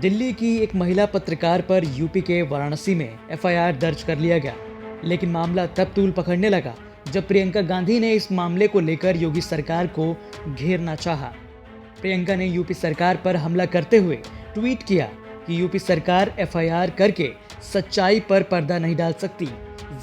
दिल्ली की एक महिला पत्रकार पर यूपी के वाराणसी में एफआईआर दर्ज कर लिया गया, लेकिन मामला तब तूल पकड़ने लगा जब प्रियंका गांधी ने इस मामले को लेकर योगी सरकार को घेरना चाहा। प्रियंका ने यूपी सरकार पर हमला करते हुए ट्वीट किया कि यूपी सरकार एफआईआर करके सच्चाई पर पर्दा नहीं डाल सकती।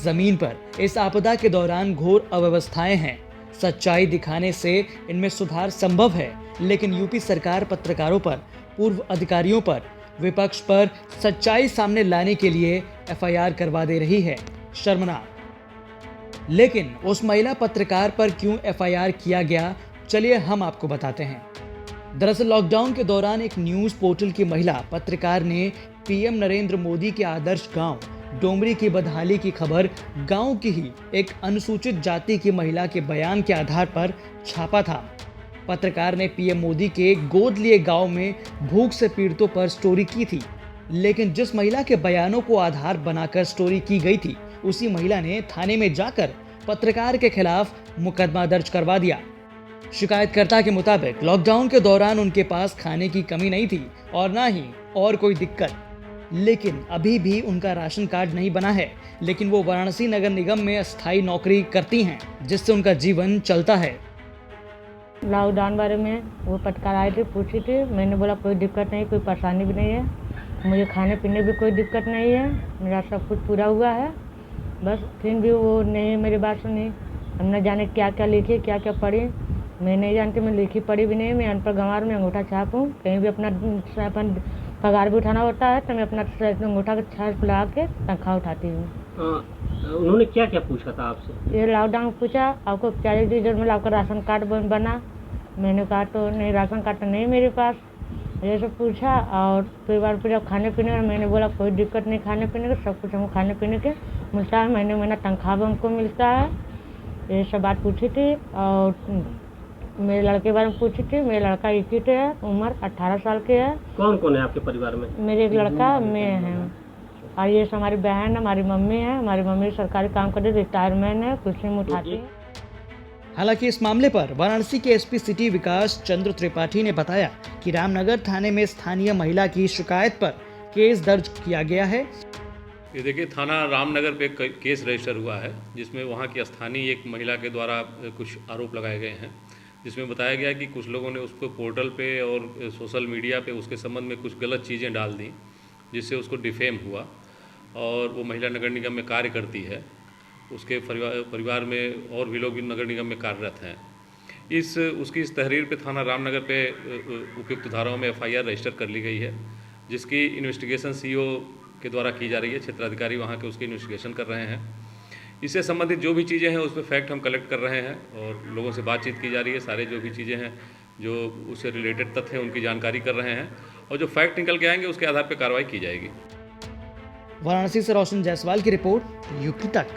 जमीन पर इस आपदा के दौरान घोर अव्यवस्थाएं हैं। सच्चाई दिखाने से इनमें सुधार संभव है, लेकिन यूपी सरकार पत्रकारों पर, पूर्व अधिकारियों पर, विपक्ष पर सच्चाई सामने लाने के लिए एफआईआर करवा दे रही है। शर्मनाक। लेकिन उस महिला पत्रकार पर क्यों एफआईआर किया गया, चलिए हम आपको बताते हैं। दरअसल लॉकडाउन के दौरान एक न्यूज पोर्टल की महिला पत्रकार ने पीएम नरेंद्र मोदी के आदर्श गांव डोमरी की बदहाली की खबर गांव की ही एक अनुसूचित जाति की महिला के बयान के आधार पर छापा था। पत्रकार ने पीएम मोदी के गोद लिए गांव में भूख से पीड़ितों पर स्टोरी की थी, लेकिन जिस महिला के बयानों को आधार बनाकर स्टोरी की गई थी, उसी महिला ने थाने में जाकर पत्रकार के खिलाफ मुकदमा दर्ज करवा दिया। शिकायतकर्ता के मुताबिक लॉकडाउन के दौरान उनके पास खाने की कमी नहीं थी और ना ही और कोई दिक्कत, लेकिन अभी भी उनका राशन कार्ड नहीं बना है। लेकिन वो वाराणसी नगर निगम में अस्थायी नौकरी करती हैं, जिससे उनका जीवन चलता है। लॉकडाउन बारे में वो पत्रकार आई थी, पूछी थी। मैंने बोला कोई दिक्कत नहीं, कोई परेशानी भी नहीं है, मुझे खाने पीने भी कोई दिक्कत नहीं है, मेरा सब कुछ पूरा हुआ है। बस फिर भी वो नहीं मेरी बात सुनी। हमने जाने क्या क्या लिखी, क्या क्या पढ़ी, मैं नहीं जानती, मैं लिखी पढ़ी भी नहीं। मैं अनपढ़ गंवार में अंगूठा छाप हूँ। कहीं भी अपन पगार भी उठाना होता है तो मैं अपना अंगूठा का छाप लगा के तनख्वाह उठाती हूँ। उन्होंने क्या क्या पूछा था आपसे? ये लॉकडाउन में पूछा, आपको क्या मतलब आपका राशन कार्ड बना? मैंने कहा तो नहीं, राशन कार्ड तो नहीं मेरे पास, ये सब पूछा। और फिर जब खाने पीने का, मैंने बोला कोई दिक्कत नहीं, खाने पीने का सब कुछ हमको खाने पीने के मिलता है, महीने तनख्वाह भी हमको मिलता है। ये सब बात पूछी थी। और मेरे लड़के के बारे में पूछी थी। मेरा लड़का एक ही है, उम्र 18 साल के है। कौन कौन है आपके परिवार में? मेरे एक लड़का, मैं है, और ये हमारी बहन है, हमारी मम्मी है। हमारी मम्मी सरकारी काम करती, रिटायरमेंट है, कुर्सी में उठाती है। हालांकि इस मामले पर वाराणसी के एसपी सिटी विकास चंद्र त्रिपाठी ने बताया कि रामनगर थाने में स्थानीय महिला की शिकायत पर केस दर्ज किया गया है। ये देखिए, थाना रामनगर पे केस रजिस्टर हुआ है, जिसमें वहाँ की स्थानीय एक महिला के द्वारा कुछ आरोप लगाए गए हैं, जिसमें बताया गया कि कुछ लोगों ने उसको पोर्टल पे और सोशल मीडिया पे उसके संबंध में कुछ गलत चीज़ें डाल दी, जिससे उसको डिफेम हुआ। और वो महिला नगर निगम में कार्य करती है, उसके परिवार में और भी लोग भी नगर निगम में कार्यरत हैं। उसकी इस तहरीर पे थाना रामनगर पे उपयुक्त धाराओं में एफआईआर रजिस्टर कर ली गई है, जिसकी इन्वेस्टिगेशन सीओ के द्वारा की जा रही है। क्षेत्राधिकारी वहाँ के उसकी इन्वेस्टिगेशन कर रहे हैं। इससे संबंधित जो भी चीज़ें हैं उसमें फैक्ट हम कलेक्ट कर रहे हैं और लोगों से बातचीत की जा रही है। सारे जो भी चीज़ें हैं, जो उससे रिलेटेड तथ्य हैं, उनकी जानकारी कर रहे हैं और जो फैक्ट निकल के आएंगे उसके आधार पर कार्रवाई की जाएगी। वाराणसी से रोशन जायसवाल की रिपोर्ट, यूपी तक।